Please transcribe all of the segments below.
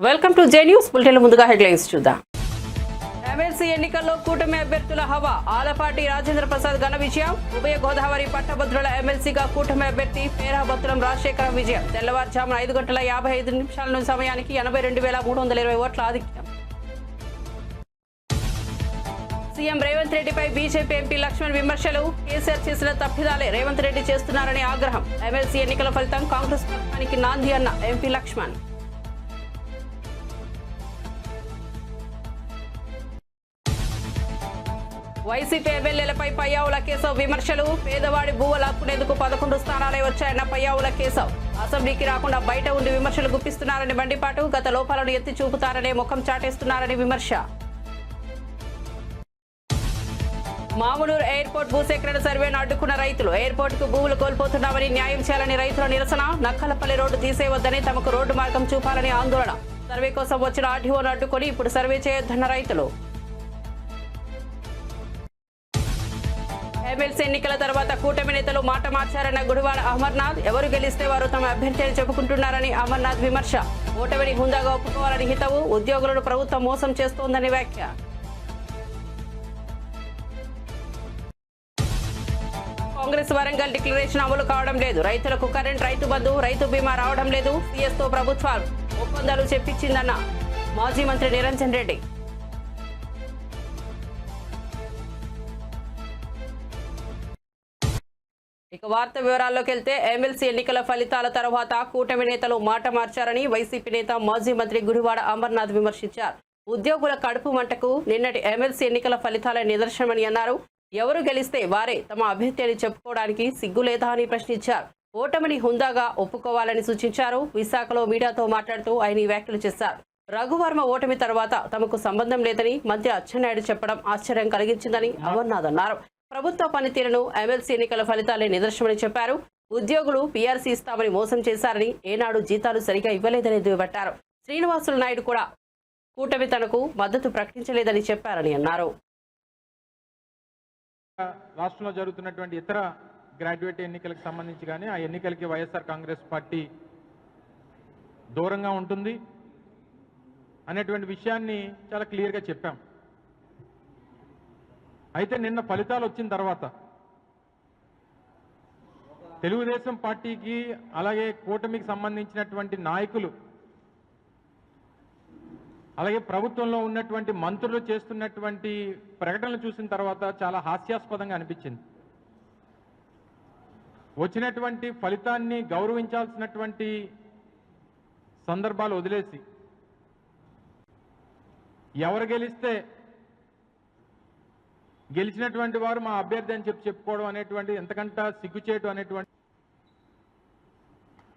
Welcome to J news bulletin. ముందుగా headlines చూద్దాం. MLC ఎన్నికల్లో కూటమి అభ్యర్థుల హవా. ఆలపాటి రాజేంద్ర ప్రసాద్ ఘన విజయం. ఉభయ గోదావరి పట్టభద్రుల ఎమ్మెల్సీగా కూటమి అభ్యర్థి పేరాబత్తులం రాజశేఖరం విజయం. తెల్లవారుజామున 5:55 సమయానికి 82,320 ఓట్ల ఆధిక్యం. సీఎం రేవంత్ రెడ్డిపై బీజేపీ ఎంపీ లక్ష్మణ్ విమర్శలు. కేసీఆర్ చేసిన తప్పిదాలే రేవంత్ రెడ్డి చేస్తున్నారని ఆగ్రహం. ఎమ్మెల్సీ ఎన్నికల ఫలితం కాంగ్రెస్ పక్షానికి నాంది అన్న ఎంపీ లక్ష్మణ్. వైసీపీ ఎమ్మెల్యేలపై పయ్యావుల కేశవ్ విమర్శలు. పేదవాడి భూవ లాక్కునేందుకు 11 స్థానాలే వచ్చాయన్న పయ్యావుల కేశవ్. అసెంబ్లీకి రాకుండా బయట ఉండి విమర్శలు గుప్పిస్తున్నారని మండిపాటు. గత లోపాలను ఎత్తి చూపుతారనే ముఖం చాటేస్తున్నారని విమర్శ. మామునూరు ఎయిర్పోర్ట్ భూసేకరణ సర్వేను అడ్డుకున్న రైతులు. ఎయిర్పోర్ట్ కు భూములు కోల్పోతున్నామని న్యాయం చేయాలని రైతుల నిరసన. నక్కలపల్లి రోడ్డు తీసేవద్దని, తమకు రోడ్డు మార్గం చూపాలని ఆందోళన. సర్వే కోసం వచ్చిన ఆర్డీఓను అడ్డుకొని ఇప్పుడు సర్వే చేయొద్దన్న రైతులు. ఎమ్మెల్సీ ఎన్నికల తర్వాత కూటమి నేతలు మాట మార్చారన్న గుడివాడ అమర్నాథ్. ఎవరు గెలిస్తే వారు తమ అభ్యర్థి అని చెప్పుకుంటున్నారని అమర్నాథ్ విమర్శ. ఓటమిని హుందాగా ఒప్పుకోవాలని హితవు. ఉద్యోగులను ప్రభుత్వం మోసం చేస్తోందని వ్యాఖ్య. కాంగ్రెస్ వరంగల్ డిక్లరేషన్ అమలు కావడం లేదు. రైతులకు కరెంట్, రైతు బంధు, రైతు బీమా రావడం లేదు. సీఎస్ తో ప్రభుత్వం ఒప్పందాలు చెప్పించిందన్న మాజీ మంత్రి నిరంజన్ రెడ్డి. ఇక వార్త వివరాల్లోకి వెళ్తే, ఎమ్మెల్సీ ఎన్నికల ఫలితాల తర్వాత కూటమి నేతలు మాట మార్చారని వైసీపీ నేత మాజీ మంత్రి గుడివాడ అమర్నాథ్ విమర్శించారు. ఉద్యోగుల కడుపు మంటకు నిన్నటి ఎమ్మెల్సీ ఎన్నికల ఫలితాల నిదర్శనమని అన్నారు. ఎవరు గెలిస్తే వారే తమ అభ్యర్థి అని చెప్పుకోవడానికి సిగ్గులేదా అని ప్రశ్నించారు. ఓటమిని హుందాగా ఒప్పుకోవాలని సూచించారు. విశాఖలో మీడియాతో మాట్లాడుతూ ఆయన వ్యాఖ్యలు చేశారు. రఘువర్మ ఓటమి తర్వాత తమకు సంబంధం లేదని మంత్రి అచ్చెన్నాయుడు చెప్పడం ఆశ్చర్యం కలిగించిందని అమర్నాథ్ అన్నారు. ప్రభుత్వ పనితీరును ఎమ్మెల్సీ ఎన్నికల ఫలితాలే నిదర్శనమని చెప్పారు. ఉద్యోగులు పీఆర్సీ ఇస్తామని మోసం చేశారని, ఏనాడు జీతాలు సరిగా ఇవ్వలేదని దుయ్యబట్టారు. శ్రీనివాసులు నాయుడు కూడా కూటమి తనకు మద్దతు ప్రకటించలేదని చెప్పారని అన్నారు. రాష్ట్రంలో జరుగుతున్నటువంటి ఇతర గ్రాడ్యుయేట్ ఎన్నికలకు సంబంధించి కానీ ఆ ఎన్నికలకి వైఎస్ఆర్ కాంగ్రెస్ పార్టీ దూరంగా ఉంటుంది అనేటువంటి విషయాన్ని చాలా క్లియర్గా చెప్పాం. అయితే నిన్న ఫలితాలు వచ్చిన తర్వాత తెలుగుదేశం పార్టీకి అలాగే కూటమికి సంబంధించినటువంటి నాయకులు అలాగే ప్రభుత్వంలో ఉన్నటువంటి మంత్రులు చేస్తున్నటువంటి ప్రకటనలు చూసిన తర్వాత చాలా హాస్యాస్పదంగా అనిపించింది. వచ్చినటువంటి ఫలితాన్ని గౌరవించాల్సినటువంటి సందర్భాలు వదిలేసి ఎవరు గెలిస్తే గెలిచినటువంటి వారు మా అభ్యర్థి అని చెప్పుకోవడం అనేటువంటి ఎంతకంటే సిగ్గుచేటు అనేటువంటి,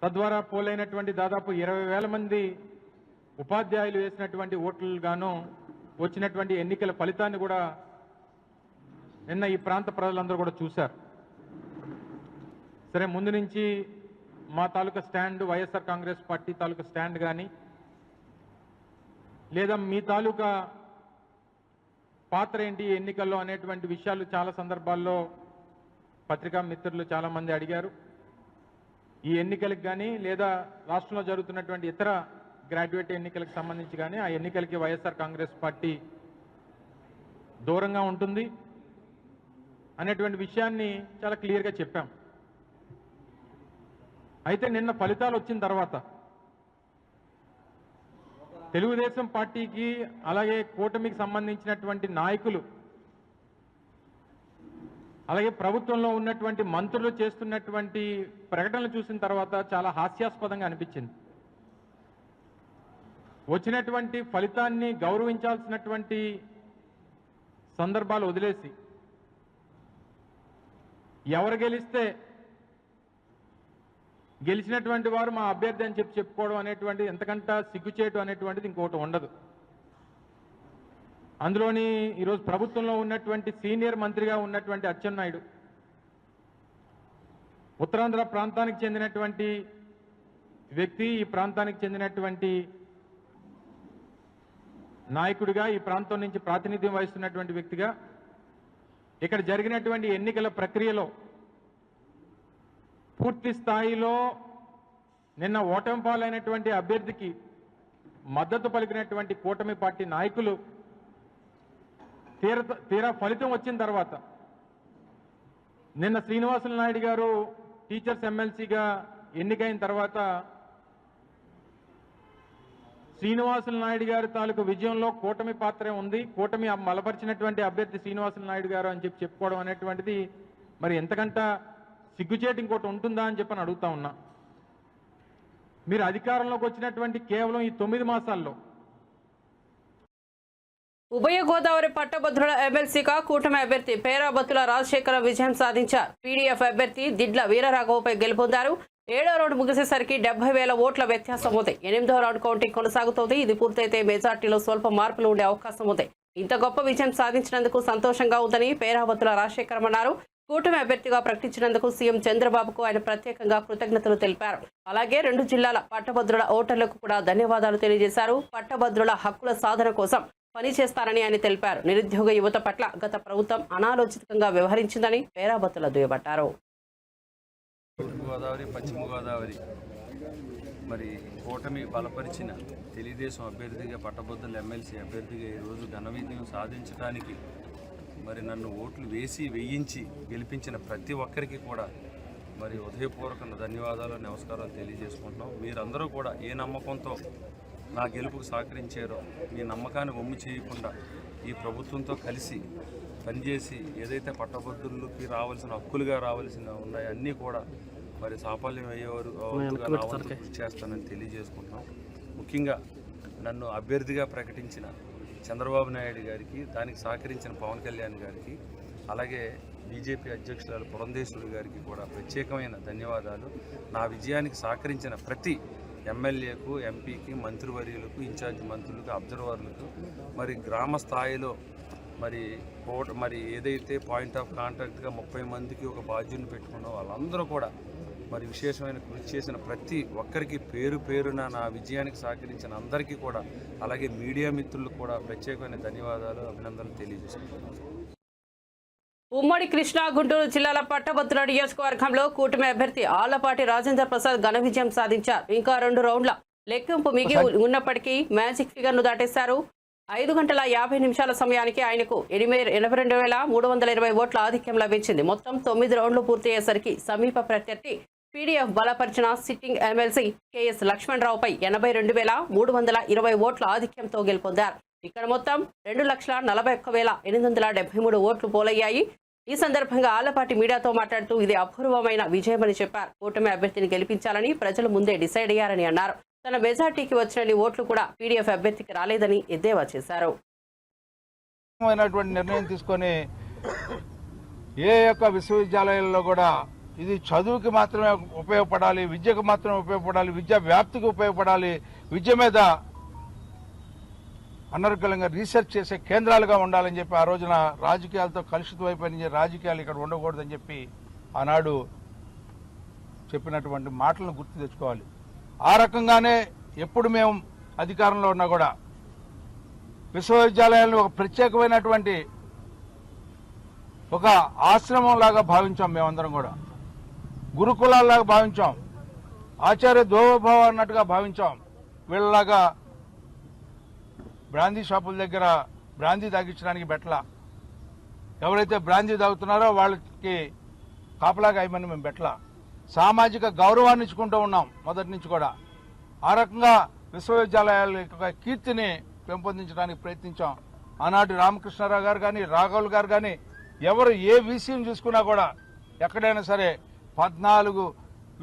తద్వారా పోలైనటువంటి దాదాపు 20,000 మంది ఉపాధ్యాయులు వేసినటువంటి ఓట్లుగాను వచ్చినటువంటి ఎన్నికల ఫలితాన్ని కూడా నిన్న ఈ ప్రాంత ప్రజలందరూ కూడా చూశారు. సరే, ముందు నుంచి మా తాలూకా స్టాండ్, వైఎస్ఆర్ కాంగ్రెస్ పార్టీ తాలూకా స్టాండ్ కానీ లేదా మీ తాలూకా పాత్ర ఏంటి ఎన్నికల్లో అనేటువంటి విషయాలు చాలా సందర్భాల్లో పత్రికా మిత్రులు చాలామంది అడిగారు. ఈ ఎన్నికలకు కానీ లేదా రాష్ట్రంలో జరుగుతున్నటువంటి ఇతర గ్రాడ్యుయేట్ ఎన్నికలకు సంబంధించి కానీ ఆ ఎన్నికలకి వైఎస్ఆర్ కాంగ్రెస్ పార్టీ దూరంగా ఉంటుంది అనేటువంటి విషయాన్ని చాలా క్లియర్గా చెప్పాం. అయితే నిన్న ఫలితాలు వచ్చిన తర్వాత తెలుగుదేశం పార్టీకి అలాగే కూటమికి సంబంధించినటువంటి నాయకులు అలాగే ప్రభుత్వంలో ఉన్నటువంటి మంత్రులు చేస్తున్నటువంటి ప్రకటనలు చూసిన తర్వాత చాలా హాస్యాస్పదంగా అనిపించింది. వచ్చినటువంటి ఫలితాన్ని గౌరవించాల్సినటువంటి సందర్భాలు వదిలేసి ఎవరు గెలిస్తే గెలిచినటువంటి వారు మా అభ్యర్థి అని చెప్పుకోవడం అనేటువంటి ఎంతకంటే సిగ్గుచేటు అనేటువంటిది ఇంకోటి ఉండదు. అందులోని ఈరోజు ప్రభుత్వంలో ఉన్నటువంటి సీనియర్ మంత్రిగా ఉన్నటువంటి అచ్చెన్నాయుడు, ఉత్తరాంధ్ర ప్రాంతానికి చెందినటువంటి వ్యక్తి, ఈ ప్రాంతానికి చెందినటువంటి నాయకుడిగా, ఈ ప్రాంతం నుంచి ప్రాతినిధ్యం వహిస్తున్నటువంటి వ్యక్తిగా ఇక్కడ జరిగినటువంటి ఎన్నికల ప్రక్రియలో పూర్తి స్థాయిలో నిన్న ఓటమి పాలైనటువంటి అభ్యర్థికి మద్దతు పలికినటువంటి కూటమి పార్టీ నాయకులు తీరా ఫలితం వచ్చిన తర్వాత నిన్న శ్రీనివాసులు నాయుడు గారు టీచర్స్ ఎమ్మెల్సీగా ఎన్నికైన తర్వాత శ్రీనివాసులు నాయుడు గారి తాలూకు విజయంలో కూటమి పాత్రే ఉంది, కూటమి బలపరిచినటువంటి అభ్యర్థి శ్రీనివాసులు నాయుడు గారు అని చెప్పుకోవడం అనేటువంటిది మరి ఎంతకంట సిగ్గుచేటు ఇంకోటి ఉంటుందా అని చెప్పని అడుగుతా ఉన్నా. మీరు అధికారంలోకి వచ్చినటువంటి కేవలం ఈ 9 మాసాల్లో ఉభయ గోదావరి పట్టభద్రుల ఎమ్మెల్సీగా కూటమి అభ్యర్థి పేరాబత్తుల రాజశేఖర విజయం సాధించారు. పీడీఎఫ్ అభ్యర్థి దిడ్ల వీరరాఘవపై గెలుపొందారు. 7వ రౌండ్ ముగిసేసరికి 70,000 ఓట్ల వ్యత్యాసం ఉంది. 8వ రౌండ్ కౌంటింగ్ కొనసాగుతోంది. ఇది పూర్తయితే మెజార్టీలో స్వల్ప మార్పులు ఉండే అవకాశం ఉంది. ఇంత గొప్ప విజయం సాధించినందుకు సంతోషంగా ఉందని పేరాబత్తుల రాజశేఖరం అన్నారు. కూటమి అభ్యర్థిగా ప్రకటించినందుకు సీఎం చంద్రబాబుకు ఆయన ప్రత్యేకంగా కృతజ్ఞతలు తెలిపారు. అలాగే 2 జిల్లాల పట్టభద్రుల ఓటర్లకు కూడా ధన్యవాదాలు తెలియజేశారు. పట్టభద్రుల హక్కుల సాధన కోసం పనిచేస్తారని ఆయన తెలిపారు. నిరుద్యోగ యువత పట్ల గత ప్రభుత్వం అనాలోచితంగా వ్యవహరించిందని పేరాబత్తుల దుయ్యబట్టారు. గోదావరి పశ్చిమ గోదావరి మరి కూటమి బలపరిచిన తెలుగుదేశం అభ్యర్థిగా పట్టభద్రుల ఎమ్మెల్సీ అభ్యర్థిగా ఈరోజు ఘన విజయం సాధించడానికి మరి నన్ను ఓట్లు వేయించి గెలిపించిన ప్రతి ఒక్కరికి కూడా మరి హృదయపూర్వక ధన్యవాదాలు నమస్కారాలు తెలియజేసుకుంటున్నాం. మీరందరూ కూడా ఏ నమ్మకంతో నా గెలుపుకు సహకరించారో మీ నమ్మకాన్ని వమ్ము చేయకుండా ఈ ప్రభుత్వంతో కలిసి పనిచేసి ఏదైతే పట్టభద్రులకి రావాల్సిన హక్కులుగా రావాల్సిన ఉన్నాయో అన్నీ కూడా మరి సాఫల్యం అయ్యేవారు కృషి చేస్తానని తెలియజేసుకుంటున్నాం. ముఖ్యంగా నన్ను అభ్యర్థిగా ప్రకటించిన చంద్రబాబు నాయుడు గారికి, దానికి సహకరించిన పవన్ కళ్యాణ్ గారికి, అలాగే బీజేపీ అధ్యక్షురాలు పురంధేశ్వరి గారికి కూడా ప్రత్యేకమైన ధన్యవాదాలు. నా విజయానికి సహకరించిన ప్రతి ఎమ్మెల్యేకు, ఎంపీకి, మంత్రివర్యులకు, ఇన్ఛార్జ్ మంత్రులకు, అబ్జర్వర్లకు, మరి గ్రామ స్థాయిలో మరి ఏదైతే పాయింట్ ఆఫ్ కాంటాక్ట్గా 30 మందికి ఒక బాధ్యుని పెట్టుకున్న వాళ్ళందరూ కూడా మరి విశేషమైన కృషి చేసిన ప్రతి ఒక్కరికి పేరు పేరున నా విజయానికి సహకరించిన అందరికీ కూడా, అలాగే మీడియా మిత్రులకు కూడా ప్రత్యేకమైన ధన్యవాదాలు, అభినందనలు తెలియజేస్తున్నాను. ఉమ్మడి కృష్ణా, గుంటూరు జిల్లాల పట్టభద్రుల నియోజకవర్గంలో కూటమి అభ్యర్థి ఆళ్లపాటి రాజేంద్ర ప్రసాద్ ఘన విజయం సాధించారు. ఇంకా 2 రౌండ్ల లెక్కింపు మిగిలి ఉన్నప్పటికీ మ్యాజిక్ ఫిగర్ను దాటేశారు. 5 గంటల 50 నిమిషాల సమయానికి ఆయనకు 82,320 ఓట్ల ఆధిక్యం లభించింది. మొత్తం 9 రౌండ్లు పూర్తయ్యేసరికి సమీప ప్రత్యర్థి పీడీఎఫ్ బలపరిచిన సిట్టింగ్ ఎమ్మెల్సీ కేఎస్ లక్ష్మణరావుపై 82,320 ఓట్ల ఆధిక్యంతో గెలుపొందారు. ఇక్కడ మొత్తం 2,41,873 ఓట్లు పోలయ్యాయి. ఈ సందర్భంగా ఆళ్లపాటి మీడియాతో మాట్లాడుతూ ఇది అపూర్వమైన విజయమని చెప్పారు. కూటమి అభ్యర్థిని గెలిపించాలని ప్రజలు ముందే డిసైడ్ అయ్యారని అన్నారు. తన మెజార్టీకి వచ్చిన ఓట్లు కూడా పీడీఎఫ్ అభ్యర్థికి రాలేదని ఎద్దేవా చేశారు. నిర్ణయం తీసుకొని ఏ యొక్క విశ్వవిద్యాలయాల్లో కూడా ఇది చదువుకి మాత్రమే ఉపయోగపడాలి, విద్యకు మాత్రమే ఉపయోగపడాలి, విద్యా వ్యాప్తికి ఉపయోగపడాలి, విద్య మీద అనర్గళంగా రీసెర్చ్ చేసే కేంద్రాలుగా ఉండాలని చెప్పి ఆ రోజున రాజకీయాలతో కలుషితమైపోయిన రాజకీయాలు ఇక్కడ ఉండకూడదని చెప్పి ఆనాడు చెప్పినటువంటి మాటలను గుర్తు తెచ్చుకోవాలి. ఆ రకంగానే ఎప్పుడు మేము అధికారంలో ఉన్నా కూడా విశ్వవిద్యాలయాలను ఒక ప్రత్యేకమైనటువంటి ఒక ఆశ్రమం లాగా భావించాం. మేమందరం కూడా గురుకులాల్లాగా భావించాం, ఆచార్య దోభావ అన్నట్టుగా భావించాం. వీళ్ళలాగా బ్రాందీ షాపుల దగ్గర బ్రాందీ తాగించడానికి బెట్ల, ఎవరైతే బ్రాందీ తాగుతున్నారో వాళ్ళకి కాపలాగా అయ్యమని మేము బెట్ల, సామాజిక గౌరవాన్ని ఇచ్చుకుంటూ ఉన్నాం మొదటి నుంచి కూడా. ఆ రకంగా విశ్వవిద్యాలయాల యొక్క కీర్తిని పెంపొందించడానికి ప్రయత్నించాం. ఆనాటి రామకృష్ణారావు గారు కానీ, రాఘవులు గారు కానీ, ఎవరు ఏ వీసీని చూసుకున్నా కూడా ఎక్కడైనా సరే 14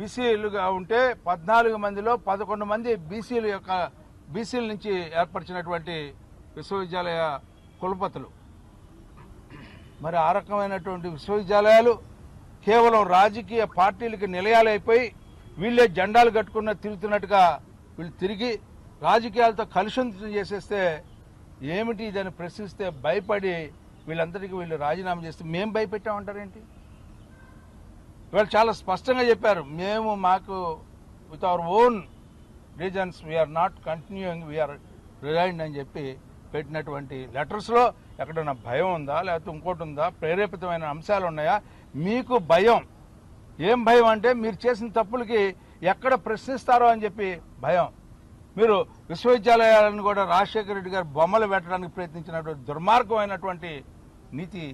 వీసీలుగా ఉంటే 14 మందిలో 11 మంది బీసీల నుంచి ఏర్పరిచినటువంటి విశ్వవిద్యాలయ కులపతులు. మరి ఆ రకమైనటువంటి విశ్వవిద్యాలయాలు కేవలం రాజకీయ పార్టీలకి నిలయాలైపోయి వీళ్ళే జెండాలు కట్టుకున్న తిరుగుతున్నట్టుగా వీళ్ళు తిరిగి రాజకీయాలతో కలుషితం చేసేస్తే ఏమిటి ఇదని ప్రశ్నిస్తే భయపడి వీళ్ళందరికీ వీళ్ళు రాజీనామా చేస్తే మేము భయపెట్టామంటారేంటి? వీళ్ళు చాలా స్పష్టంగా చెప్పారు, మాకు with our own reasons we're not continuing, we're resigned అని చెప్పి పెట్టినటువంటి లెటర్స్లో ఎక్కడైనా భయం ఉందా, లేకపోతే ఇంకోటి ఉందా, ప్రేరేపితమైన అంశాలు ఉన్నాయా? మీకు భయం, ఏం భయం అంటే మీరు చేసిన తప్పులకి ఎక్కడ ప్రశ్నిస్తారో అని చెప్పి భయం. మీరు విశ్వవిద్యాలయాలను కూడా రాజశేఖర రెడ్డి గారు బొమ్మలు పెట్టడానికి ప్రయత్నించినటువంటి దుర్మార్గమైనటువంటి నీతి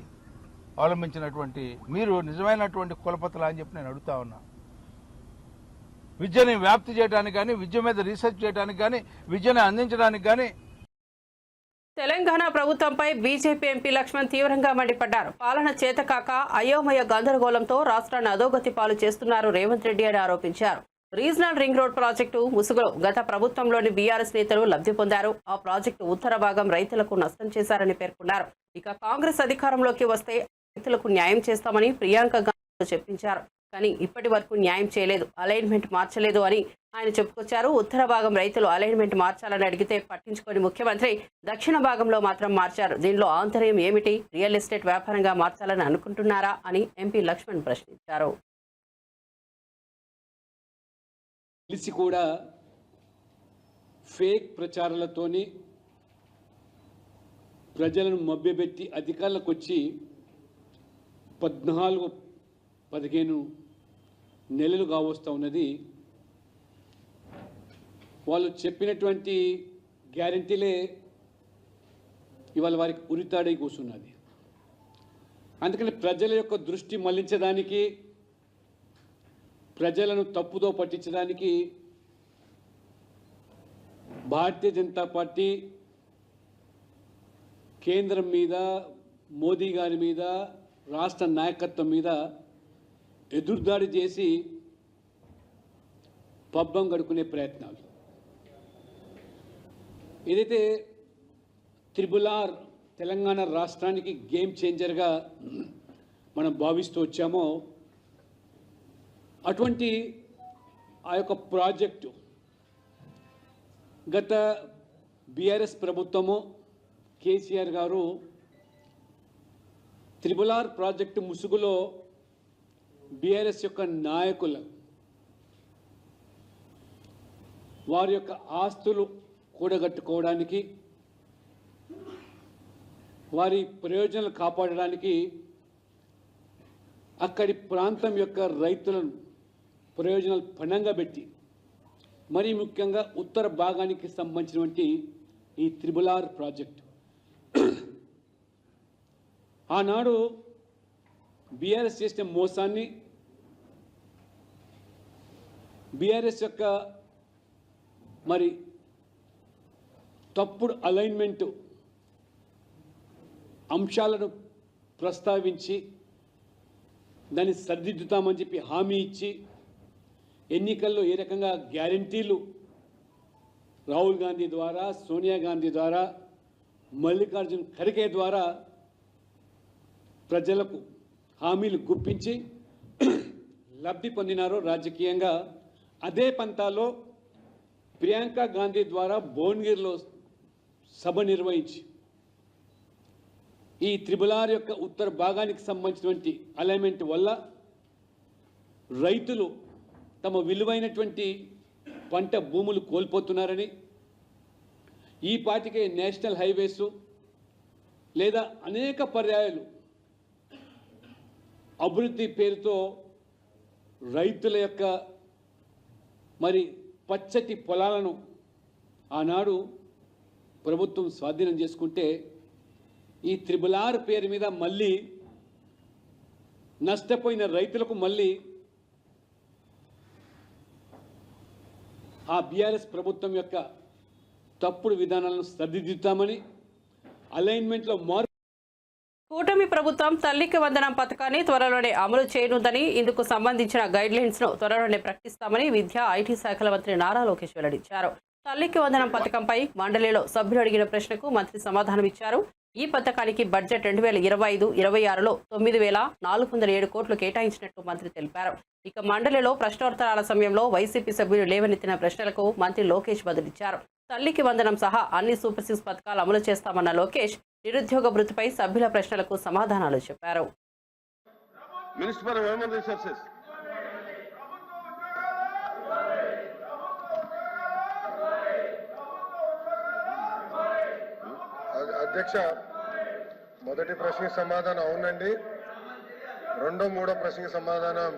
అవలంబించినటువంటి మీరు నిజమైనటువంటి కులపతులా అని చెప్పి నేను అడుగుతా ఉన్నా. విద్యని వ్యాప్తి చేయడానికి కానీ, విద్య మీద రీసెర్చ్ చేయడానికి కానీ, విద్యను అందించడానికి కానీ. తెలంగాణ ప్రభుత్వంపై బీజేపీ ఎంపీ లక్ష్మణ్ తీవ్రంగా మండిపడ్డారు. పాలన చేతకాక అయోమయ గందరగోళంతో రాష్ట్రాన్ని అధోగతి పాలు చేస్తున్నారు రేవంత్ రెడ్డి అని ఆరోపించారు. రీజనల్ రింగ్ రోడ్ ప్రాజెక్టు ముసుగులో గత ప్రభుత్వంలోని బీఆర్ఎస్ నేతలు లబ్ధి పొందారు. ఆ ప్రాజెక్టు ఉత్తర భాగం రైతులకు నష్టం చేశారని పేర్కొన్నారు. ఇక కాంగ్రెస్ అధికారంలోకి వస్తే రైతులకు న్యాయం చేస్తామని ప్రియాంక గాంధీ చెప్పించారు. కానీ ఇప్పటి వరకు న్యాయం చేయలేదు, అలైన్మెంట్ మార్చలేదు అని ఆయన చెప్పుకొచ్చారు. ఉత్తర భాగం రైతులు అలైన్మెంట్ మార్చాలని అడిగితే పట్టించుకొని ముఖ్యమంత్రి దక్షిణ భాగంలో మాత్రం మార్చారు. దీనిలో ఆంతర్యం ఏమిటి? రియల్ ఎస్టేట్ వ్యాపారంగా మార్చాలని అనుకుంటున్నారా అని ఎంపీ లక్ష్మణ్ ప్రశ్నించారు. తెలిసి కూడా ఫేక్ ప్రచారాలతోని ప్రజలను మభ్యపెట్టి అధికారులకు వచ్చి 14-15 నెలలు కావస్తూ ఉన్నది. వాళ్ళు చెప్పినటువంటి గ్యారంటీలే ఇవాళ వారికి ఉరితాడై కూర్చున్నది. అందుకని ప్రజల యొక్క దృష్టి మళ్లించడానికి, ప్రజలను తప్పుదో పట్టించడానికి భారతీయ జనతా పార్టీ కేంద్రం మీద, మోదీ గారి మీద, రాష్ట్ర నాయకత్వం మీద ఎదురుదాడి చేసి పబ్బం గడుకునే ప్రయత్నాలు. ఏదైతే త్రిబుల్-ఆర్ తెలంగాణ రాష్ట్రానికి గేమ్ చేంజర్గా మనం భావిస్తూ వచ్చామో, అటువంటి ఆ యొక్క ప్రాజెక్టు గత బీఆర్ఎస్ ప్రభుత్వము కేసీఆర్ గారు త్రిబుల్-ఆర్ ప్రాజెక్టు ముసుగులో బీఆర్ఎస్ యొక్క నాయకులు వారి యొక్క ఆస్తులు కూడగట్టుకోవడానికి, వారి ప్రయోజనాలు కాపాడడానికి అక్కడి ప్రాంతం యొక్క రైతులను ప్రయోజనాలు పణంగా పెట్టి, మరీ ముఖ్యంగా ఉత్తర భాగానికి సంబంధించినటువంటి ఈ త్రిబుల్-ఆర్ ప్రాజెక్టు ఆనాడు బీఆర్ఎస్ చేసిన మోసాన్ని, బీఆర్ఎస్ యొక్క మరి తప్పుడు అలైన్మెంట్ అంశాలను ప్రస్తావించి దాన్ని సరిదిద్దుతామని చెప్పి హామీ ఇచ్చి, ఎన్నికల్లో ఏ రకంగా గ్యారంటీలు రాహుల్ గాంధీ ద్వారా, సోనియా గాంధీ ద్వారా, మల్లికార్జున్ ఖర్గే ద్వారా ప్రజలకు హామీలు గుప్పించి లబ్ధి పొందినారో రాజకీయంగా, అదే పంతాలో ప్రియాంక గాంధీ ద్వారా భువనగిరిలో సభ నిర్వహించి ఈ త్రిబుల్-ఆర్ యొక్క ఉత్తర భాగానికి సంబంధించినటువంటి అలైన్మెంట్ వల్ల రైతులు తమ విలువైనటువంటి పంట భూములు కోల్పోతున్నారని, ఈ పాటికే నేషనల్ హైవేస్ లేదా అనేక పర్యాయాలు అభివృద్ధి పేరుతో రైతుల యొక్క మరి పచ్చటి పొలాలను ఆనాడు ప్రభుత్వం స్వాధీనం చేసుకుంటే, ఈ త్రిబుల్-ఆర్ పేరు మీద మళ్ళీ నష్టపోయిన రైతులకు మళ్ళీ ఆ బీఆర్ఎస్ ప్రభుత్వం యొక్క తప్పుడు విధానాలను సరిదిద్దుతామని, అలైన్మెంట్లో మార్పు. కూటమి ప్రభుత్వం తల్లికి వందనం పథకాన్ని త్వరలోనే అమలు చేయనుందని, ఇందుకు సంబంధించిన గైడ్లైన్స్ ను త్వరలోనే ప్రకటిస్తామని విద్యా ఐటీ శాఖల మంత్రి నారా లోకేష్ వెల్లడించారు. తల్లికి వందనం పథకంపై మండలిలో సభ్యులు అడిగిన ప్రశ్నకు మంత్రి సమాధానమిచ్చారు. ఈ పథకానికి బడ్జెట్ 2025-26లో 9,407 కోట్లు కేటాయించినట్టు మంత్రి తెలిపారు. ఇక మండలిలో ప్రశ్నోత్తరాల సమయంలో వైసీపీ సభ్యులు లేవనెత్తిన ప్రశ్నలకు మంత్రి లోకేష్ బదులిచ్చారు. తల్లికి వందనం సహా అన్ని సూపర్ సిక్స్ పథకాలు అమలు చేస్తామన్న లోకేష్ నిరుద్యోగ భృతిపై సభ్యుల ప్రశ్నలకు సమాధానాలు చెప్పారు. అధ్యక్ష, మొదటి ప్రశ్నకి సమాధానం అవునండి. మూడో ప్రశ్నకి సమాధానం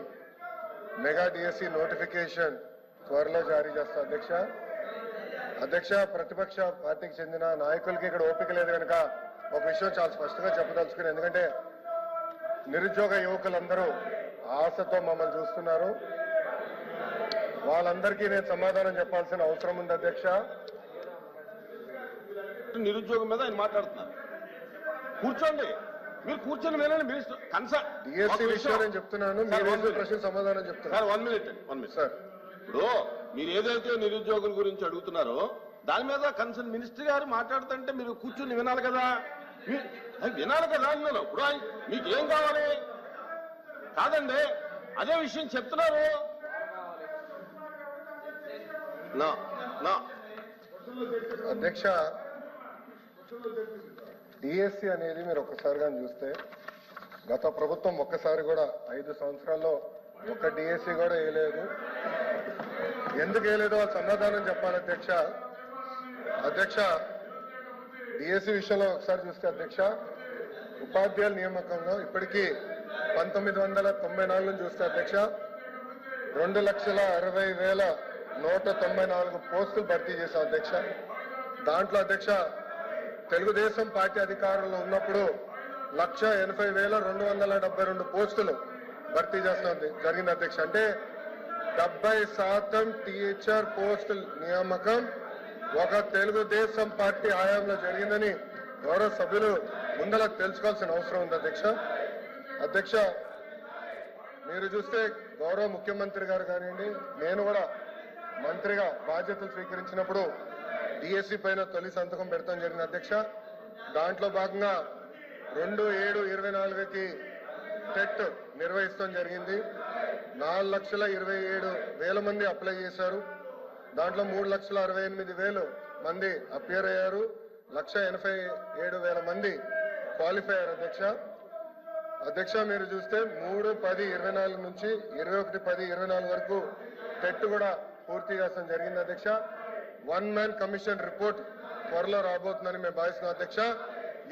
మెగా డిఎస్సి నోటిఫికేషన్ త్వరలో జారీ చేస్తా అధ్యక్ష. అధ్యక్ష, ప్రతిపక్ష పార్టీకి చెందిన నాయకులకి ఇక్కడ ఓపిక లేదు కనుక ఒక విషయం చాలా స్పష్టంగా చెప్పదలుచుకుని, ఎందుకంటే నిరుద్యోగ యువకులందరూ ఆశతో మమ్మల్ని చూస్తున్నారు. వాళ్ళందరికీ నేను సమాధానం చెప్పాల్సిన అవసరం ఉంది అధ్యక్ష. నిరుద్యోగం మీద ఆయన మాట్లాడుతున్నారు. కూర్చోండి, మీరు కూర్చొని వినండి. మినిస్టర్ కన్సల్ట్ డిఎస్సీ విషయం నేను చెప్తున్నాను, మీరు ప్రశ్న సమాధానం చెప్తున్నారు. సార్ 1 మినిట్ అండి, 1 మినిట్ సార్. ఇప్పుడు మీరు ఏదైతే నిరుద్యోగుల గురించి అడుగుతున్నారో దాని మీద కన్సర్న్ మినిస్టర్ గారు మాట్లాడుతుంటే మీరు కూర్చొని వినాలి కదా, వినాలి కదా అన్నాను. ఇప్పుడు మీకు ఏం కావాలి? కాదండి, అదే విషయం చెప్తున్నారు. అధ్యక్ష, డిఎస్సి అనేది మీరు ఒక్కసారిగా చూస్తే గత ప్రభుత్వం ఒక్కసారి కూడా 5 సంవత్సరాల్లో ఒక్క డిఎస్సి కూడా వేయలేదు. ఎందుకు వేయలేదో వాళ్ళు సమాధానం చెప్పాలి అధ్యక్ష. అధ్యక్ష, డిఎస్సి విషయంలో ఒకసారి చూస్తే అధ్యక్ష, ఉపాధ్యాయుల నియామకంలో ఇప్పటికీ 1994 నుంచి చూస్తే అధ్యక్ష 2,60,194 పోస్టులు భర్తీ చేశాం అధ్యక్ష. దాంట్లో అధ్యక్ష తెలుగుదేశం పార్టీ అధికారంలో ఉన్నప్పుడు 1,80,272 పోస్టులు భర్తీ చేస్తాం జరిగింది అధ్యక్ష. అంటే 70% టీచర్ పోస్టుల నియామకం ఒక తెలుగుదేశం పార్టీ హయాంలో జరిగిందని గౌరవ సభ్యులు ముందర తెలుసుకోవాల్సిన అవసరం ఉంది అధ్యక్ష. అధ్యక్ష, మీరు చూస్తే గౌరవ ముఖ్యమంత్రి గారు కానివ్వండి, నేను కూడా మంత్రిగా బాధ్యతలు స్వీకరించినప్పుడు డిఎస్సి పైన తొలి సంతకం పెడతాం జరిగింది అధ్యక్ష. దాంట్లో భాగంగా 2/7/24కి టెట్ నిర్వహిస్తాం జరిగింది. 4,27,000 మంది అప్లై చేశారు. దాంట్లో 3,68,000 మంది అపియర్ అయ్యారు. 1,87,000 మంది క్వాలిఫై అయ్యారు అధ్యక్ష. అధ్యక్ష, మీరు చూస్తే 3/10/24 నుంచి 21/10/24 వరకు టెట్ కూడా పూర్తి చేస్తాం జరిగింది అధ్యక్ష. 1 మ్యాన్ కమిషన్ రిపోర్ట్ త్వరలో రాబోతుందని మేము భావిస్తున్నాం అధ్యక్ష.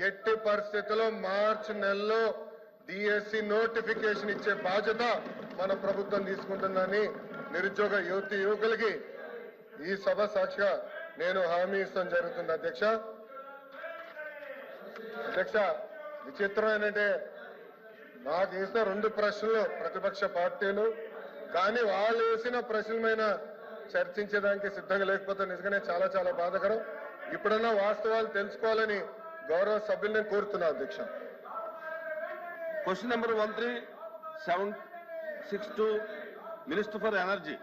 ఎట్టి పరిస్థితుల్లో మార్చి నెలలో డిఎస్సి నోటిఫికేషన్ ఇచ్చే బాధ్యత మన ప్రభుత్వం తీసుకుంటుందని నిరుద్యోగ యువకులకి ఈ సభ సాక్షిగా నేను హామీ ఇస్తాం జరుగుతుంది అధ్యక్ష. అధ్యక్ష, విచిత్రం ఏంటంటే నాకు వేసిన 2 ప్రశ్నలు ప్రతిపక్ష పార్టీలు, కానీ వాళ్ళు వేసిన ప్రశ్నల మీద చర్చించడానికి సిద్ధంగా లేకపోతే నిజంగానే చాలా చాలా బాధాకరం. ఇప్పుడన్నా వాస్తవాలు తెలుసుకోవాలని గౌరవ సభ్యుల్ని కోరుతున్నా అధ్యక్ష. Question number 13762 minister for energy.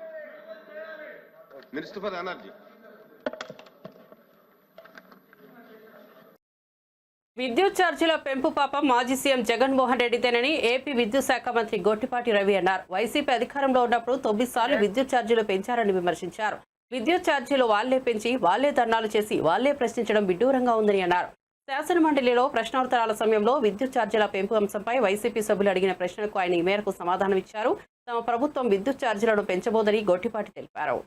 విద్యుత్ ఛార్జీల పెంపు పాపం మాజీ సీఎం జగన్మోహన్ రెడ్డిదేనని ఏపీ విద్యుత్ శాఖ మంత్రి గొట్టిపాటి రవి అన్నారు. వైసీపీ అధికారంలో ఉన్నప్పుడు 9 సార్లు విద్యుత్ ఛార్జీలు పెంచారని విమర్శించారు. విద్యుత్ ఛార్జీలు వాళ్లే పెంచి వాళ్లే ధర్నాలు చేసి వాళ్లే ప్రశ్నించడం విడ్డూరంగా ఉందని అన్నారు. శాసనమండలిలో ప్రశ్నోత్తరాల సమయంలో విద్యుత్ ఛార్జీల పెంపు అంశంపై వైసీపీ సభ్యులు అడిగిన ప్రశ్నలకు ఆయన ఈ మేరకు సమాధానం ఇచ్చారు. తమ ప్రభుత్వం విద్యుత్ ఛార్జీలను పెంచబోదని గొట్టిపాటి తెలిపారు.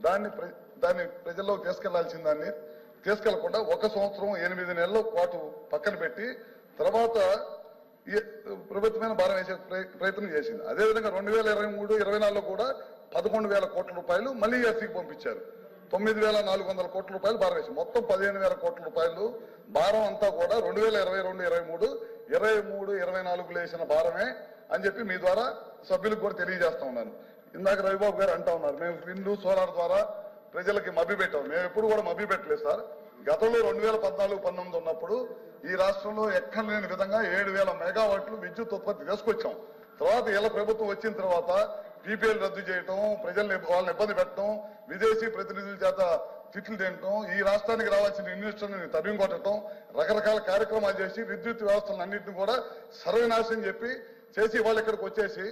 దాన్ని ప్రజల్లో తీసుకెళ్లాల్సిన దాన్ని తీసుకెళ్లకుండా 1 సంవత్సరం 8 నెలల పాటు పక్కన పెట్టి తర్వాత ప్రభుత్వమైన భారం వేసే ప్రయత్నం చేసింది. అదేవిధంగా 2023-24లో కూడా 11,000 కోట్ల రూపాయలు మళ్ళీ ఎస్సీకి పంపించారు. 9,400 కోట్ల రూపాయలు భారం వేసి మొత్తం 15,000 కోట్ల రూపాయలు భారం అంతా కూడా 2022-23 వేసిన భారమే అని చెప్పి మీ ద్వారా సభ్యులకు కూడా తెలియజేస్తా ఉన్నాను. ఇందాక రవిబాబు గారు అంటా ఉన్నారు మేము విండ్ సోలార్ ద్వారా ప్రజలకి మభ్య పెట్టాం. మేము ఎప్పుడు కూడా మభ్య పెట్టలేదు సార్. గతంలో 2014-19 ఉన్నప్పుడు ఈ రాష్ట్రంలో ఎక్కడ లేని విధంగా 7,000 మెగావాట్లు విద్యుత్ ఉత్పత్తి తీసుకొచ్చాం. తర్వాత ఇలా ప్రభుత్వం వచ్చిన తర్వాత పీపీఎల్ రద్దు చేయటం, వాళ్ళని ఇబ్బంది పెట్టడం, విదేశీ ప్రతినిధుల చేత తిట్లు తినటం, ఈ రాష్ట్రానికి రావాల్సిన ఇన్వెస్టర్ని తరిమి కొట్టడం, రకరకాల కార్యక్రమాలు చేసి విద్యుత్ వ్యవస్థలన్నింటినీ కూడా సర్వనాశనం చేసి వాళ్ళు ఇక్కడికి వచ్చేసి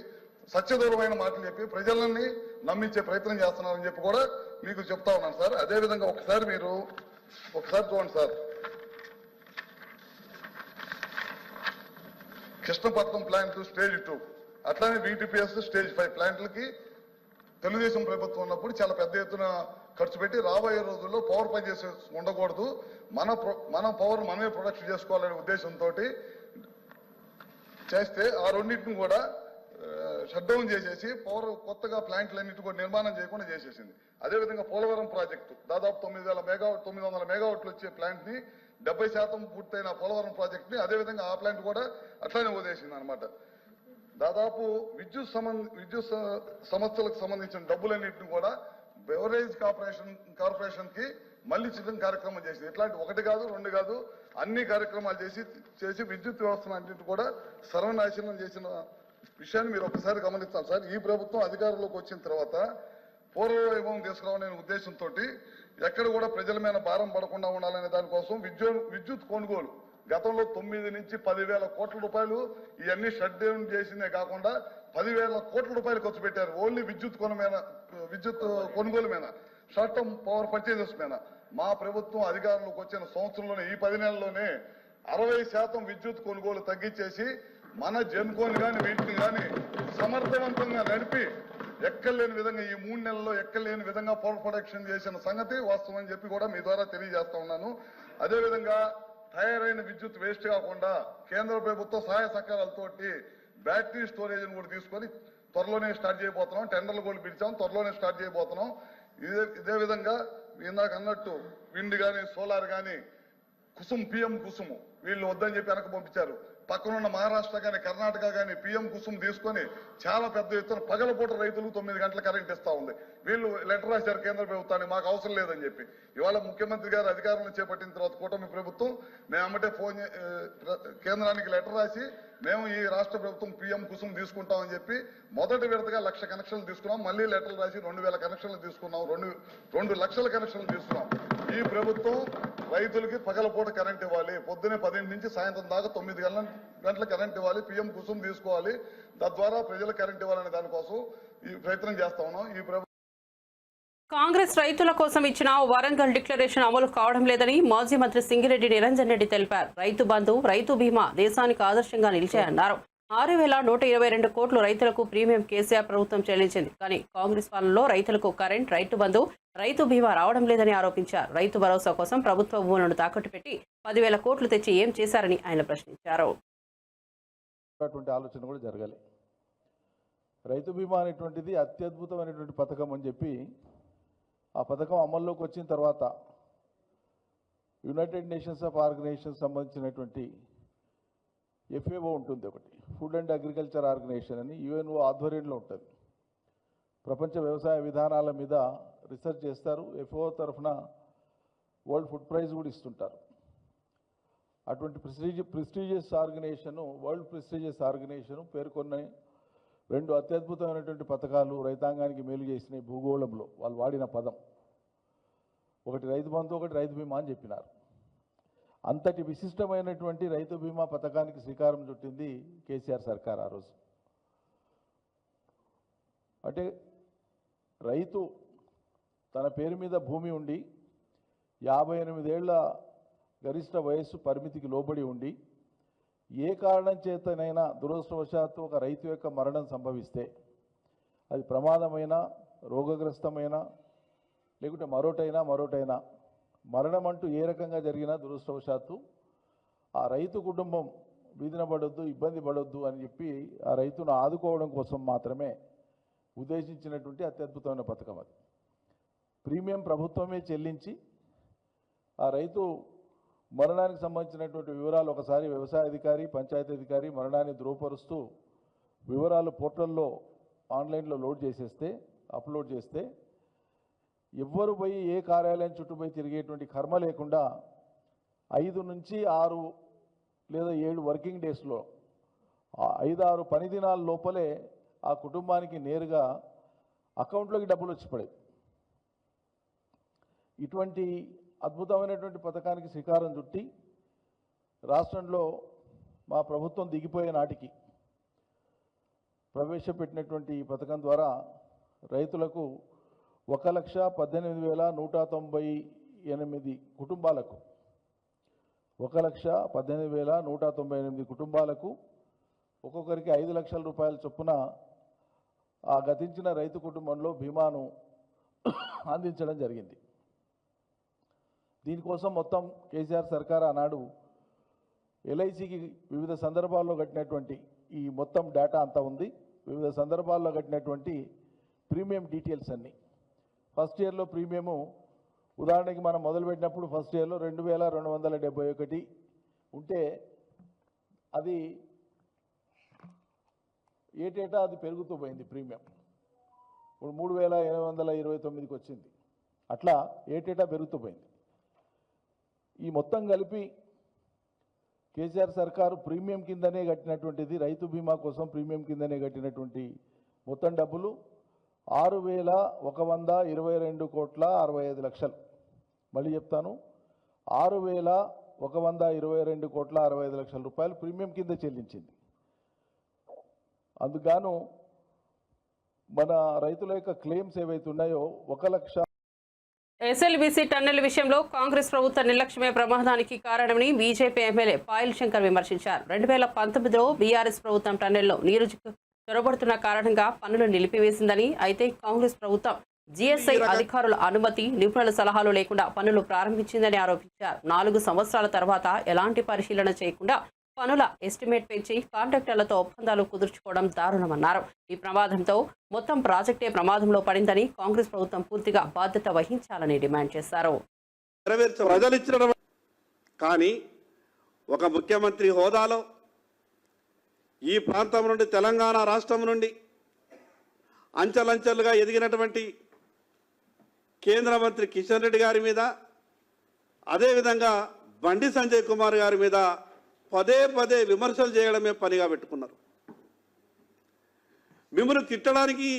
సత్యదూరమైన మాటలు చెప్పి ప్రజలని నమ్మించే ప్రయత్నం చేస్తున్నారని చెప్పి కూడా మీకు చెప్తా ఉన్నాను సార్. అదేవిధంగా ఒకసారి చూడండి సార్, కృష్ణపట్నం ప్లాంట్ స్టేజ్ 2 అట్లానే వీటీపీఎస్ స్టేజ్ 5 ప్లాంట్లకి తెలుగుదేశం ప్రభుత్వం ఉన్నప్పుడు చాలా పెద్ద ఎత్తున ఖర్చు పెట్టి రాబోయే రోజుల్లో పవర్ పనిచేసే ఉండకూడదు, మన పవర్ మనమే ప్రొడక్షన్ చేసుకోవాలనే ఉద్దేశంతో చేస్తే ఆ రెండింటిని కూడా షట్ డౌన్ చేసేసి కొత్తగా ప్లాంట్లన్నిటి కూడా నిర్మాణం చేయకుండా చేసేసింది. అదేవిధంగా పోలవరం ప్రాజెక్టు దాదాపు 900 మెగావాట్లు వచ్చే ప్లాంట్ ని 70% పూర్తయిన పోలవరం ప్రాజెక్ట్ ని అదేవిధంగా ఆ ప్లాంట్ కూడా అట్లానే వదిలేసింది అనమాట. దాదాపు విద్యుత్ సంస్థలకు సంబంధించిన డబ్బులన్నింటిని కూడా బెవరేజ్ కార్పొరేషన్ కి మళ్ళీ చిన్న కార్యక్రమం చేసింది. ఇట్లాంటి 1 కాదు 2 కాదు అన్ని కార్యక్రమాలు చేసి విద్యుత్ వ్యవస్థను అన్నింటి కూడా సర్వనాశనం చేసిన విషయాన్ని మీరు ఒకసారి గమనిస్తాం సార్. ఈ ప్రభుత్వం అధికారంలోకి వచ్చిన తర్వాత పూర్వవైభవం తీసుకురావాలనే ఉద్దేశంతో ఎక్కడ కూడా ప్రజల మీద భారం పడకుండా ఉండాలనే దానికోసం విద్యుత్ కొనుగోలు గతంలో 9 నుంచి 10,000 కోట్ల రూపాయలు ఇవన్నీ షట్ డౌన్ చేసిందే కాకుండా 10,000 కోట్ల రూపాయలు ఖర్చు పెట్టారు ఓన్లీ విద్యుత్ కొనుగోలు మీద, షార్ట్ టర్మ్ పవర్ పర్చేజెస్ మీద. మా ప్రభుత్వం అధికారంలోకి వచ్చిన సంవత్సరంలోనే ఈ 10 నెలల్లోనే 60% విద్యుత్ కొనుగోలు తగ్గించేసి మన జెన్కోని కానీ వీటిని కానీ సమర్థవంతంగా నడిపి ఎక్కలేని విధంగా ఈ 3 నెలల్లో ఎక్కలేని విధంగా పవర్ ప్రొడక్షన్ చేసిన సంగతి వాస్తవం అని చెప్పి కూడా మీ ద్వారా తెలియజేస్తా ఉన్నాను. అదేవిధంగా తయారైన విద్యుత్ వేస్ట్ కాకుండా కేంద్ర ప్రభుత్వ సహాయ సహకారాలతోటి బ్యాటరీ స్టోరేజ్ కూడా తీసుకొని త్వరలోనే స్టార్ట్ చేయబోతున్నాం. టెండర్లు కూడా పిలిచాం, త్వరలోనే స్టార్ట్ చేయబోతున్నాం. ఇదే విధంగా ఇందాక అన్నట్టు విండ్ కానీ సోలార్ కానీ పిఎం కుసుమ్ వీళ్ళు వద్దని చెప్పి వెనక పంపించారు. పక్కనున్న మహారాష్ట్ర కానీ కర్ణాటక కానీ పిఎం కుసుమ్ తీసుకొని చాలా పెద్ద ఎత్తున పగలపూట రైతులకు 9 గంటల కరెంట్ ఇస్తా ఉంది. వీళ్ళు లెటర్ రాశారు కేంద్ర ప్రభుత్వాన్ని మాకు అవసరం లేదని చెప్పి. ఇవాళ ముఖ్యమంత్రి గారు అధికారంలో చేపట్టిన తర్వాత కూటమి ప్రభుత్వం మేము అమ్మటే కేంద్రానికి లెటర్ రాసి మేము ఈ రాష్ట్ర ప్రభుత్వం పిఎం కుసుమ్ తీసుకుంటామని చెప్పి మొదటి విడతగా 1,00,000 కనెక్షన్లు తీసుకున్నాం. మళ్ళీ లెటర్లు రాసి 2,000 కనెక్షన్లు తీసుకున్నాం. 2 లక్షల కనెక్షన్లు తీసుకున్నాం. ఈ ప్రభుత్వం రైతులకి పగలపూట కరెంట్ ఇవ్వాలి, పొద్దునే 10 నుంచి సాయంత్రం దాకా 9 గంటల కరెంట్ ఇవ్వాలి, పిఎం కుసుమ్ తీసుకోవాలి, తద్వారా ప్రజలకు కరెంట్ ఇవ్వాలనే దానికోసం ఈ ప్రయత్నం చేస్తా ఉన్నాం. ఈ కాంగ్రెస్ రైతుల కోసం ఇచ్చిన వరంగల్ డిక్లరేషన్ అమలు కావడం లేదని మాజీ మంత్రి సింగిరెడ్డి నిరంజన్ రెడ్డి తెలిపారు. రైతు బంధు, రైతు బీమా దేశానికి ఆదర్శంగా నిలిచాయన్నారు. 6,122 కోట్లు రైతులకు ప్రీమియం కేసీఆర్ ప్రభుత్వం చెల్లించింది. కానీ కాంగ్రెస్ పాలనలో రైతులకు కరెంట్, రైతు బంధు, రైతు బీమా రావడం లేదని ఆరోపించారు. రైతు భరోసా కోసం ప్రభుత్వ భూములను తాకట్టు పెట్టి 10,000 కోట్లు తెచ్చి ఏం చేశారని ఆయన ప్రశ్నించారు. ఆలోచన కూడా జరగాలి. రైతు బీమా అనేటువంటిది అత్యద్భుతమైనటువంటి పథకం అని చెప్పి ఆ పథకం అమల్లోకి వచ్చిన తర్వాత యునైటెడ్ నేషన్స్ ఆఫ్ ఆర్గనైజేషన్ సంబంధించినటువంటి FAO ఉంటుంది, ఒకటి ఫుడ్ అండ్ అగ్రికల్చర్ ఆర్గనైజేషన్ అని UNO ఆధ్వర్యంలో ఉంటుంది. ప్రపంచ వ్యవసాయ విధానాల మీద రీసెర్చ్ చేస్తారు. FAO తరఫున వరల్డ్ ఫుడ్ ప్రైజ్ కూడా ఇస్తుంటారు. అటువంటి prestigious organisation, world prestigious organisation పేర్కొన్న 2 అత్యద్భుతమైనటువంటి పథకాలు రైతాంగానికి మేలు చేసినాయి. భూగోళంలో వాళ్ళు వాడిన పదం ఒకటి రైతు బంధు, ఒకటి రైతు బీమా అని చెప్పినారు. అంతటి విశిష్టమైనటువంటి రైతు బీమా పథకానికి శ్రీకారం చుట్టింది కేసీఆర్ సర్కార్ ఆ రోజు. అంటే రైతు తన పేరు మీద భూమి ఉండి 58 ఏళ్ల గరిష్ట వయస్సు పరిమితికి లోబడి ఉండి ఏ కారణం చేతనైనా దురదృష్టవశాత్తు ఒక రైతు యొక్క మరణం సంభవిస్తే, అది ప్రమాదమైన, రోగగ్రస్తమైన, లేకుంటే మరోటైనా మరణం అంటూ ఏ రకంగా జరిగినా దురదృష్టవశాత్తు ఆ రైతు కుటుంబం వీధిన పడొద్దు, ఇబ్బంది పడొద్దు అని చెప్పి ఆ రైతును ఆదుకోవడం కోసం మాత్రమే ఉద్దేశించినటువంటి అత్యద్భుతమైన పథకం అది. ప్రీమియం ప్రభుత్వమే చెల్లించి ఆ రైతు మరణానికి సంబంధించినటువంటి వివరాలు ఒకసారి వ్యవసాయ అధికారి, పంచాయతీ అధికారి మరణాన్ని ధృవపరుస్తూ వివరాలు పోర్టల్లో ఆన్లైన్లో అప్లోడ్ చేస్తే ఎవ్వరు పోయి ఏ కార్యాలయం చుట్టూ పోయి తిరిగేటువంటి కర్మ లేకుండా 5 నుంచి 6 లేదా 7 వర్కింగ్ డేస్లో 5-6 పని దినాల లోపలే ఆ కుటుంబానికి నేరుగా అకౌంట్లోకి డబ్బులు వచ్చి పడేది. ఇటువంటి అద్భుతమైనటువంటి పథకానికి శ్రీకారం చుట్టి రాష్ట్రంలో మా ప్రభుత్వం దిగిపోయే నాటికి ప్రవేశపెట్టినటువంటి ఈ పథకం ద్వారా రైతులకు 1,18,198 కుటుంబాలకు 1,18,198 కుటుంబాలకు ఒక్కొక్కరికి 5 లక్షల రూపాయల చొప్పున ఆ గతించిన రైతు కుటుంబంలో బీమాను అందించడం జరిగింది. దీనికోసం మొత్తం కేసీఆర్ సర్కార్ ఆనాడు LICకి వివిధ సందర్భాల్లో కట్టినటువంటి ఈ మొత్తం డేటా అంతా ఉంది. వివిధ సందర్భాల్లో కట్టినటువంటి ప్రీమియం డీటెయిల్స్ అన్నీ. ఫస్ట్ ఇయర్లో ప్రీమియము ఉదాహరణకి మనం మొదలుపెట్టినప్పుడు ఫస్ట్ ఇయర్లో 2271 ఉంటే అది ఏటేటా అది పెరుగుతూ పోయింది ప్రీమియం. ఇప్పుడు 3829కి వచ్చింది. అట్లా ఏటేటా పెరుగుతూ పోయింది. ఈ మొత్తం కలిపి కేసీఆర్ సర్కారు ప్రీమియం కిందనే కట్టినటువంటిది, రైతు బీమా కోసం ప్రీమియం కిందనే కట్టినటువంటి మొత్తం డబ్బులు 6122,65,00,000. మళ్ళీ చెప్తాను, 6122,65,00,000 రూపాయలు ప్రీమియం కింద చెల్లించింది. అందుకు మన రైతుల యొక్క క్లెయిమ్స్ ఏవైతే ఉన్నాయో 1,00,000. ఎస్ఎల్బీసీ టన్నెల్ విషయంలో కాంగ్రెస్ ప్రభుత్వ నిర్లక్ష్యమే ప్రమాదానికి కారణమని బీజేపీ ఎమ్మెల్యే పాయల్ శంకర్ విమర్శించారు. 2019లో బీఆర్ఎస్ ప్రభుత్వం టన్నెల్లో నీరు చొరబడుతున్న కారణంగా పనులు నిలిపివేసిందని, అయితే కాంగ్రెస్ ప్రభుత్వం జీఎస్ఐ అధికారుల అనుమతి, నిపుణుల సలహాలు లేకుండా పనులు ప్రారంభించిందని ఆరోపించారు. 4 సంవత్సరాల తర్వాత ఎలాంటి పరిశీలన చేయకుండా పనుల ఎస్టిమేట్ పెంచి కాంట్రాక్టర్లతో ఒప్పందాలు కుదుర్చుకోవడం దారుణమన్నారు. ఈ ప్రమాదంతో మొత్తం ప్రాజెక్టే ప్రమాదంలో పడిందని, కాంగ్రెస్ ప్రభుత్వం పూర్తిగా బాధ్యత వహించాలని డిమాండ్ చేశారు. ప్రజలు ఇచ్చిన కానీ ఒక ముఖ్యమంత్రి హోదాలో ఈ ప్రాంతం నుండి, తెలంగాణ రాష్ట్రం నుండి అంచెలంచెలుగా ఎదిగినటువంటి కేంద్ర మంత్రి కిషన్ రెడ్డి గారి మీద, అదేవిధంగా బండి సంజయ్ కుమార్ గారి మీద పదే పదే విమర్శలు చేయడమే పనిగా పెట్టుకున్నారు. మిమ్మల్ని తిట్టడానికి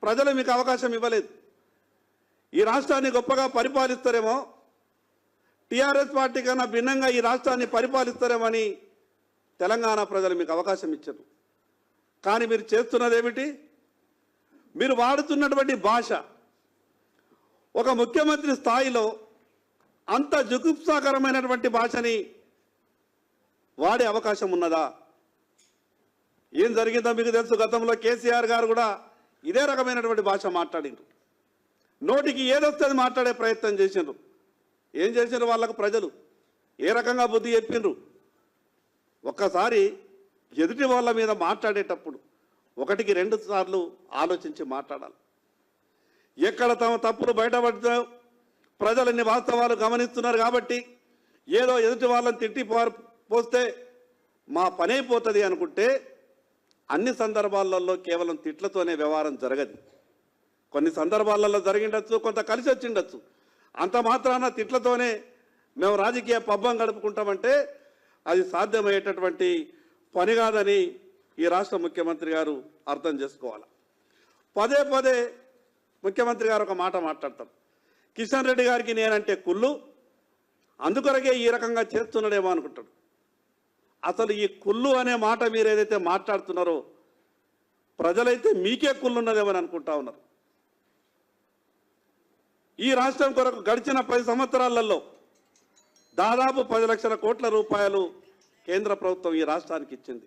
ప్రజలు మీకు అవకాశం ఇవ్వలేదు. ఈ రాష్ట్రాన్ని గొప్పగా పరిపాలిస్తారేమో, టీఆర్ఎస్ పార్టీ కన్నా భిన్నంగా ఈ రాష్ట్రాన్ని పరిపాలిస్తారేమని తెలంగాణ ప్రజలు మీకు అవకాశం ఇచ్చారు. కానీ మీరు చేస్తున్నది ఏమిటి? మీరు వాడుతున్నటువంటి భాష ఒక ముఖ్యమంత్రి స్థాయిలో అంత జుగుప్సాకరమైనటువంటి భాషని వాడే అవకాశం ఉన్నదా? ఏం జరిగిందో మీకు తెలుసు. గతంలో కేసీఆర్ గారు కూడా ఇదే రకమైనటువంటి భాష మాట్లాడిండ్రు. నోటికి ఏదొస్తే అది మాట్లాడే ప్రయత్నం చేసిండ్రు. ఏం చేసిండ్రు? వాళ్ళకు ప్రజలు ఏ రకంగా బుద్ధి చెప్పిండ్రు? ఒక్కసారి ఎదుటి వాళ్ళ మీద మాట్లాడేటప్పుడు 1కి 2 సార్లు ఆలోచించి మాట్లాడాలి. ఎక్కడ తమ తప్పులు బయటపడుతున్నాయో ప్రజలన్నీ వాస్తవాలు గమనిస్తున్నారు కాబట్టి ఏదో ఎదుటి వాళ్ళని తిట్టి పోస్తే మా పని అయిపోతుంది అనుకుంటే అన్ని సందర్భాలలో కేవలం తిట్లతోనే వ్యవహారం జరగదు. కొన్ని సందర్భాలలో జరిగిండొచ్చు, కొంత కలిసి వచ్చిండొచ్చు. అంత మాత్రాన తిట్లతోనే మేము రాజకీయ పబ్బం గడుపుకుంటామంటే అది సాధ్యమయ్యేటటువంటి పని కాదని ఈ రాష్ట్ర ముఖ్యమంత్రి గారు అర్థం చేసుకోవాలి. పదే పదే ముఖ్యమంత్రి గారు ఒక మాట మాట్లాడతారు. కిషన్ రెడ్డి గారికి నేనంటే కుళ్ళు, అందుకొరకే ఈ రకంగా చేస్తున్నాడేమో అనుకుంటాడు. అసలు ఈ కుళ్ళు అనే మాట మీరు ఏదైతే మాట్లాడుతున్నారో ప్రజలైతే మీకే కుళ్ళున్నదేమని అనుకుంటా ఉన్నారు. ఈ రాష్ట్రం కొరకు గడిచిన 10 సంవత్సరాలలో దాదాపు 10 లక్షల కోట్ల రూపాయలు కేంద్ర ప్రభుత్వం ఈ రాష్ట్రానికి ఇచ్చింది.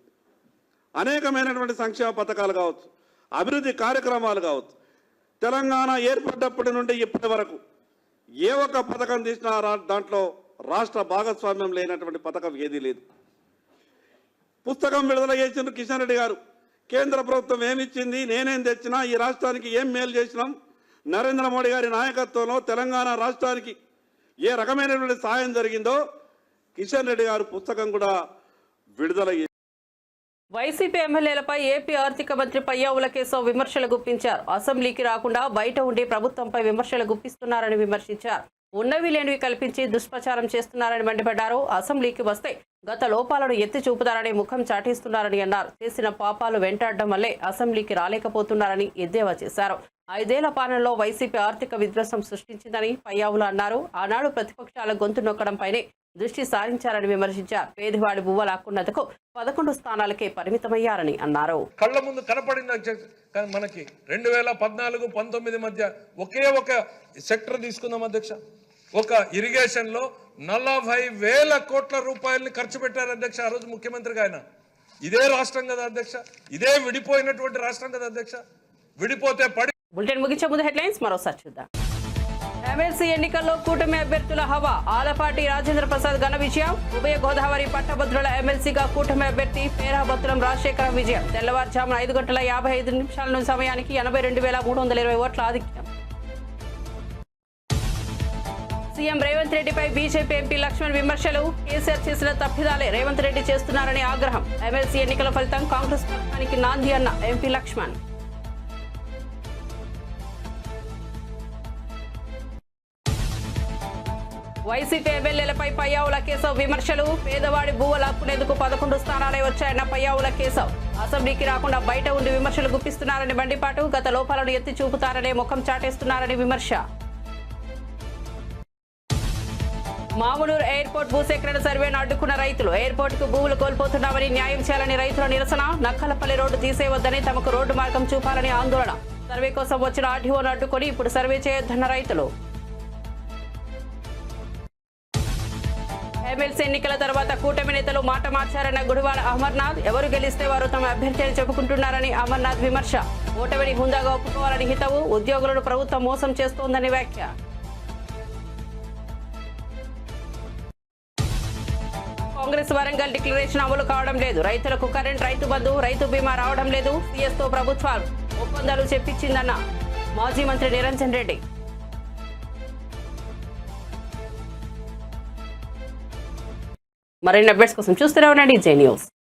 అనేకమైనటువంటి సంక్షేమ పథకాలు కావచ్చు, అభివృద్ధి కార్యక్రమాలు కావచ్చు. తెలంగాణ ఏర్పడ్డప్పటి నుండి ఇప్పటి వరకు ఏ ఒక్క పథకం తీసినా దాంట్లో రాష్ట్ర భాగస్వామ్యం లేనటువంటి పథకం ఏదీ లేదు. పుస్తకం విడుదల చేసిన కిషన్ రెడ్డి గారు కేంద్ర ప్రభుత్వం ఏమిచ్చింది, నేనేం తెచ్చినా, ఈ రాష్ట్రానికి ఏం మేలు చేసినాం, నరేంద్ర మోడీ గారి నాయకత్వంలో తెలంగాణ రాష్ట్రానికి ఏ రకమైనటువంటి సాయం జరిగిందో కిషన్ రెడ్డి గారు పుస్తకం కూడా విడుదల. వైసీపీ ఎమ్మెల్యేలపై ఏపీ ఆర్థిక మంత్రి పయ్యావుల కేశవ్ విమర్శలు గుప్పించారు. అసెంబ్లీకి రాకుండా బయట ఉండి ప్రభుత్వంపై విమర్శలు గుప్పిస్తున్నారని విమర్శించారు. ఉన్నవి లేనివి కల్పించి దుష్ప్రచారం చేస్తున్నారని మండిపడ్డారు. అసెంబ్లీకి వస్తే గత లోపాలను ఎత్తి చూపుతారని ముఖం చాటిస్తున్నారని అన్నారు. చేసిన పాపాలు వెంటాడడం వల్లే అసెంబ్లీకి రాలేకపోతున్నారని ఎద్దేవా చేశారు. 5 ఏళ్ల పాలనలో వైసీపీ ఆర్థిక విధ్వంసం సృష్టించిందని పయ్యావుల అన్నారు. ఆనాడు ప్రతిపక్షాల గొంతు నొక్కడంపైనే దృష్టి సారించారని విమర్శించారు. పేదవాడి బువ్వ లాక్కున్నందుకు 11 స్థానాలకే పరిమితమయ్యారని అన్నారు. కళ్ళ ముందు కనపడింది మనకి 2014-19 మధ్య ఒకే ఒక సెక్టర్ తీసుకుందాం అధ్యక్ష. ఒక ఇరిగేషన్ లో 40,000 కోట్ల రూపాయలని ఖర్చు పెట్టారు అధ్యక్ష ఆ రోజు ముఖ్యమంత్రిగా ఆయన. ఇదే రాష్ట్రం కదా అధ్యక్ష, ఇదే విడిపోయినటువంటి రాష్ట్రం కదా అధ్యక్ష. విడిపోతే బులెటిన్ ముగించే ముందు హెడ్లైన్స్ మరోసారి చూద్దాం. ఎమ్మెల్సీ ఎన్నికల్లో కూటమి అభ్యర్థుల హవా. ఆలపాటి రాజేంద్ర ప్రసాద్ ఘన విజయం. ఉభయ గోదావరి పట్టభద్రుల ఎమ్మెల్సీగా కూటమి అభ్యర్థి పేరాబత్తులం రాజశేఖరం విజయం. తెల్లవారుజామున 5:55 సమయానికి 82,320 ఓట్ల ఆధిక్యం. సీఎం రేవంత్ రెడ్డిపై బీజేపీ ఎంపీ లక్ష్మణ్ విమర్శలు. కేసీఆర్ చేసిన తప్పిదాలే రేవంత్ రెడ్డి చేస్తున్నారని ఆగ్రహం. ఎమ్మెల్సీ ఎన్నికల ఫలితం కాంగ్రెస్ పక్షానికి నాంది అన్న ఎంపీ లక్ష్మణ్. వైసీపీ ఎమ్మెల్యేలపై పయ్యావుల కేశవ్ విమర్శలు. పేదవాడి భూవ లాక్కునేందుకు 11 స్థానాలే వచ్చాయన్న పయ్యావుల కేశవ్. అసెంబ్లీకి రాకుండా బయట ఉండి విమర్శలు గుప్పిస్తున్నారని మండిపాటు. గత లోపాలను ఎత్తి చూపుతారనే ముఖం చాటేస్తున్నారని విమర్శ. మామునూరు ఎయిర్పోర్ట్ భూసేకరణ సర్వేను అడ్డుకున్న రైతులు. ఎయిర్పోర్ట్ కు భూములు కోల్పోతున్నామని న్యాయం చేయాలని రైతుల నిరసన. నక్కలపల్లి రోడ్డు తీసేయవద్దని తమకు రోడ్డు మార్గం చూపాలని ఆందోళన. సర్వే కోసం వచ్చిన ఆర్డీఓను అడ్డుకొని ఇప్పుడు సర్వే చేయొద్దన్న రైతులు. ఎమ్మెల్సీ ఎన్నికల తర్వాత కూటమి నేతలు మాట మార్చారన్న గుడివాడ అమర్నాథ్. ఎవరు గెలిస్తే వారు తమ అభ్యర్థి అని చెప్పుకుంటున్నారని అమర్నాథ్ విమర్శ. ఓటమిని హుందాగా ఒప్పుకోవాలని హితవు. ఉద్యోగులను ప్రభుత్వం మోసం చేస్తోందని వ్యాఖ్య. కాంగ్రెస్ వరంగల్ డిక్లరేషన్ అమలు కావడం లేదు. రైతులకు కరెంట్, రైతు బంధు, రైతు బీమా రావడం లేదు. సీఎస్తో ప్రభుత్వం ఒప్పందాలు చెప్పించిందన్న మాజీ మంత్రి నిరంజన్ రెడ్డి. మరిన్ని అప్డేట్స్ కోసం చూస్తూనే ఉండండి జై న్యూస్.